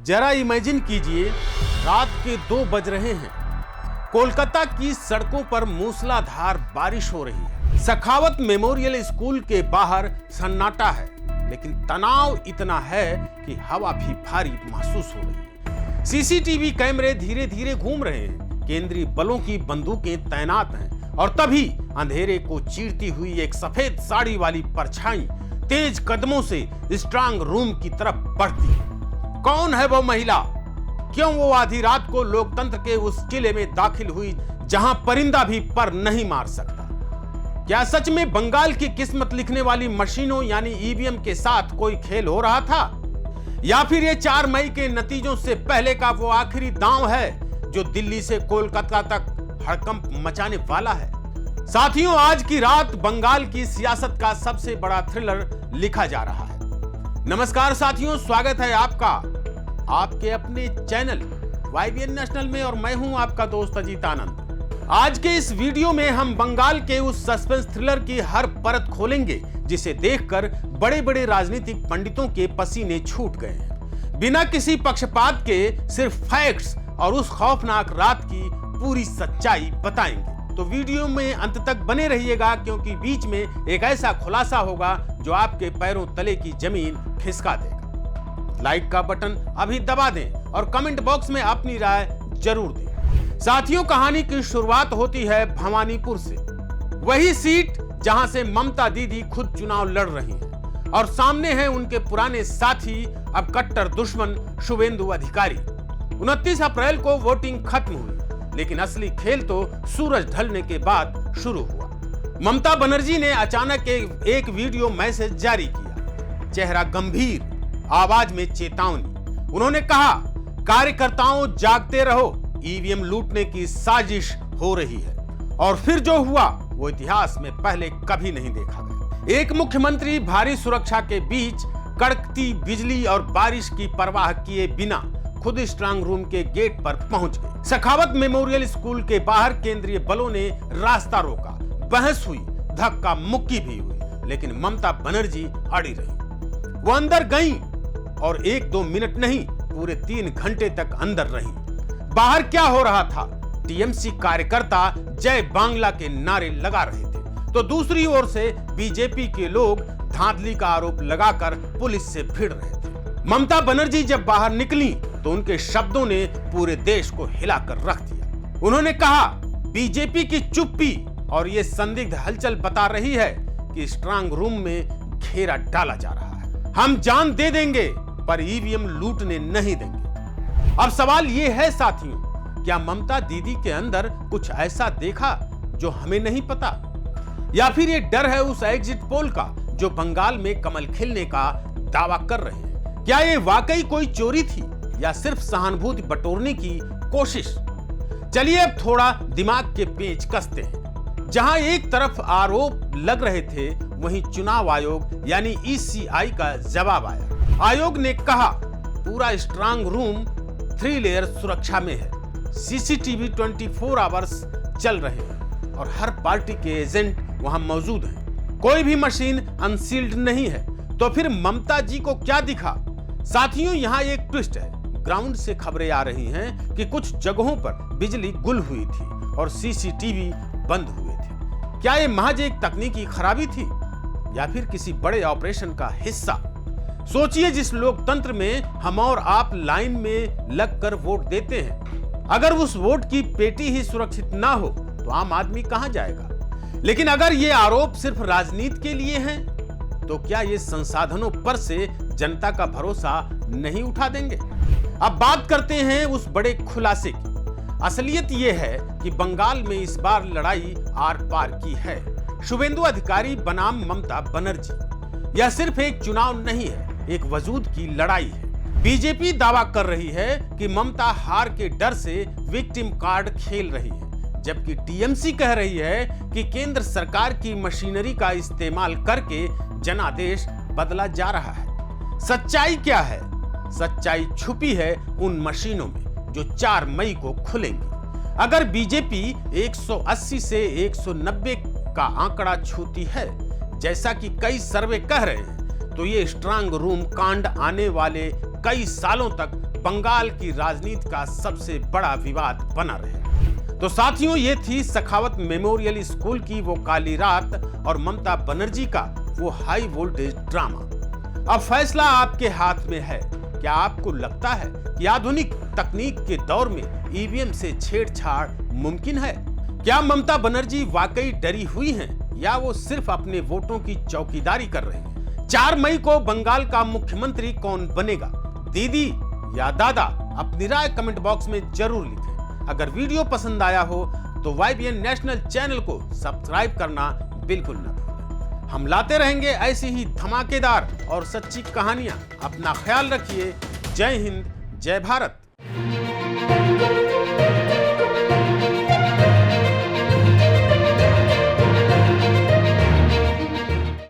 जरा इमेजिन कीजिए, रात के 2 बज रहे हैं। कोलकाता की सड़कों पर मूसलाधार बारिश हो रही है। सखावत मेमोरियल स्कूल के बाहर सन्नाटा है, लेकिन तनाव इतना है कि हवा भी भारी महसूस हो रही है। सीसीटीवी कैमरे धीरे धीरे घूम रहे हैं, केंद्रीय बलों की बंदूकें तैनात हैं और तभी अंधेरे को चीरती हुई एक सफेद साड़ी वाली परछाई तेज कदमों से स्ट्रांग रूम की तरफ बढ़ती है। कौन है वो महिला? क्यों वो आधी रात को लोकतंत्र के उस किले में दाखिल हुई जहां परिंदा भी पर नहीं मार सकता? क्या सच में बंगाल की किस्मत लिखने वाली मशीनों यानी ईवीएम के साथ कोई खेल हो रहा था, या फिर ये 4 मई के नतीजों से पहले का वो आखिरी दांव है जो दिल्ली से कोलकाता तक हड़कंप मचाने वाला है? साथियों, आज की रात बंगाल की सियासत का सबसे बड़ा थ्रिलर लिखा जा रहा है। नमस्कार साथियों, स्वागत है आपका आपके अपने चैनल YBN नेशनल में और मैं हूं आपका दोस्त अजीत आनंद। आज के इस वीडियो में हम बंगाल के उस सस्पेंस थ्रिलर की हर परत खोलेंगे जिसे देखकर बड़े बड़े राजनीतिक पंडितों के पसीने छूट गए हैं। बिना किसी पक्षपात के सिर्फ फैक्ट्स और उस खौफनाक रात की पूरी सच्चाई बताएंगे। तो वीडियो में अंत तक बने रहिएगा, क्योंकि बीच में एक ऐसा खुलासा होगा जो आपके पैरों तले की जमीन खिसका देगा। लाइक का बटन अभी दबा दें और कमेंट बॉक्स में अपनी राय जरूर दें। साथियों, कहानी की शुरुआत होती है भवानीपुर से, वही सीट जहां से ममता दीदी खुद चुनाव लड़ रही हैं और सामने हैं उनके पुराने साथी, अब कट्टर दुश्मन शुवेंदु अधिकारी। 29 अप्रैल को वोटिंग खत्म हुई, लेकिन असली खेल तो सूरज ढलने के बाद शुरू हुआ। ममता बनर्जी ने अचानक एक वीडियो मैसेज जारी किया, चेहरा गंभीर, आवाज में चेतावनी। उन्होंने कहा, कार्यकर्ताओं जागते रहो, ईवीएम लूटने की साजिश हो रही है। और फिर जो हुआ वो इतिहास में पहले कभी नहीं देखा गया। एक मुख्यमंत्री भारी सुरक्षा के बीच कड़कती बिजली और बारिश की परवाह किए बिना खुद स्ट्रांग रूम के गेट पर पहुंच गए। सखावत मेमोरियल स्कूल के बाहर केंद्रीय बलों ने रास्ता रोका, बहस हुई, धक्का मुक्की भी हुई, लेकिन ममता बनर्जी अड़ी रही। वो अंदर गईं और 1-2 मिनट नहीं, पूरे 3 घंटे तक अंदर रही। बाहर क्या हो रहा था? टीएमसी कार्यकर्ता जय बांग्ला के नारे लगा रहे थे, तो दूसरी ओर से बीजेपी के लोग धांधली का आरोप लगाकर पुलिस से भिड़ रहे थे। ममता बनर्जी जब बाहर निकली तो उनके शब्दों ने पूरे देश को हिलाकर रख दिया। उन्होंने कहा, बीजेपी की चुप्पी और ये संदिग्ध हलचल बता रही है कि स्ट्रांग रूम में घेरा डाला जा रहा है। हम जान दे देंगे पर ईवीएम लूटने नहीं देंगे। अब सवाल ये है साथियों, क्या ममता दीदी के अंदर कुछ ऐसा देखा जो हमें नहीं पता, या फिर ये डर है उस एग्जिट पोल का जो बंगाल में कमल खिलने का दावा कर रहे हैं? क्या ये वाकई कोई चोरी थी या सिर्फ सहानुभूति बटोरने की कोशिश? चलिए अब थोड़ा दिमाग के पेंच कसते हैं। जहां एक तरफ आरोप लग रहे थे, वहीं चुनाव आयोग यानी ECI का जवाब आया। आयोग ने कहा, पूरा स्ट्रांग रूम 3 लेयर सुरक्षा में है, सीसीटीवी 24 आवर्स चल रहे हैं और हर पार्टी के एजेंट वहां मौजूद हैं। कोई भी मशीन अनसील्ड नहीं है। तो फिर ममता जी को क्या दिखा? साथियों, यहाँ एक ट्विस्ट है। ग्राउंड से खबरें आ रही हैं कि कुछ जगहों पर बिजली गुल हुई थी और सीसीटीवी बंद हुए थे। क्या ये महज एक तकनीकी खराबी थी या फिर किसी बड़े ऑपरेशन का हिस्सा? सोचिए, जिस लोकतंत्र में हम और आप लाइन में लगकर वोट देते हैं, अगर उस वोट की पेटी ही सुरक्षित ना हो तो आम आदमी कहां जाएगा? लेकिन अगर ये आरोप सिर्फ राजनीति के लिए हैं, तो क्या ये संसाधनों पर से जनता का भरोसा नहीं उठा देंगे? अब बात करते हैं उस बड़े खुलासे की। असलियत यह है कि बंगाल में इस बार लड़ाई आर पार की है। शुवेंदु अधिकारी बनाम ममता बनर्जी, यह सिर्फ एक चुनाव नहीं है, एक वजूद की लड़ाई है। बीजेपी दावा कर रही है कि ममता हार के डर से विक्टिम कार्ड खेल रही है, जबकि टीएमसी कह रही है कि केंद्र सरकार की मशीनरी का इस्तेमाल करके जनादेश बदला जा रहा है। सच्चाई क्या है? सच्चाई छुपी है उन मशीनों में जो 4 मई को खुलेंगी। अगर बीजेपी 180 से 190 का आंकड़ा छूती है, जैसा कि कई सर्वे कह रहे हैं, तो ये स्ट्रांग रूम कांड आने वाले कई सालों तक बंगाल की राजनीति का सबसे बड़ा विवाद बना रहेगा। तो साथियों, ये थी सखावत मेमोरियल स्कूल की वो काली रात और ममता बनर्जी का वो हाई वोल्टेज ड्रामा। अब फैसला आपके हाथ में है। क्या आपको लगता है कि आधुनिक तकनीक के दौर में ईवीएम से छेड़छाड़ मुमकिन है? क्या ममता बनर्जी वाकई डरी हुई हैं या वो सिर्फ अपने वोटों की चौकीदारी कर रही हैं? 4 मई को बंगाल का मुख्यमंत्री कौन बनेगा, दीदी या दादा? अपनी राय कमेंट बॉक्स में जरूर लिखें। अगर वीडियो पसंद आया हो तो YBN नेशनल चैनल को सब्सक्राइब करना बिल्कुल न भूलें। हम लाते रहेंगे ऐसी ही धमाकेदार और सच्ची कहानियां। अपना ख्याल रखिए। जय हिंद, जय भारत।